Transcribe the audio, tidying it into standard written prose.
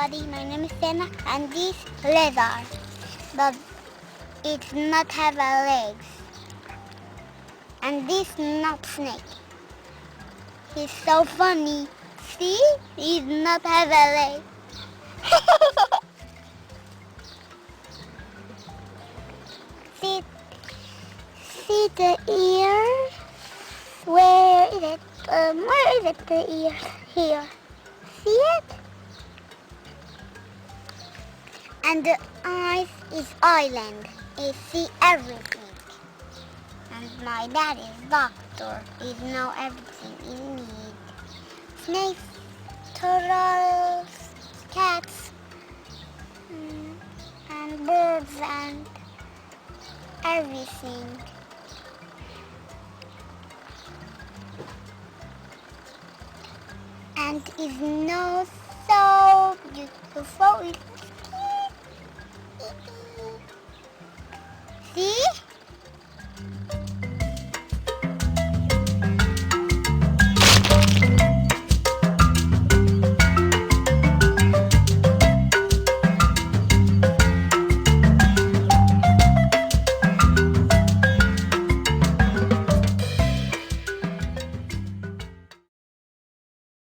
everybody, my name is Senna, and this lizard does it not have legs. And this not snake. He's so funny. See? He does not have a leg. See the ears? Where is it? Where is it, the ear? Here. See it? And the eyes is island. It see everything. And my dad is doctor. He know everything he need. Snakes, turtles, cats, and birds and everything. And his nose so beautiful. See?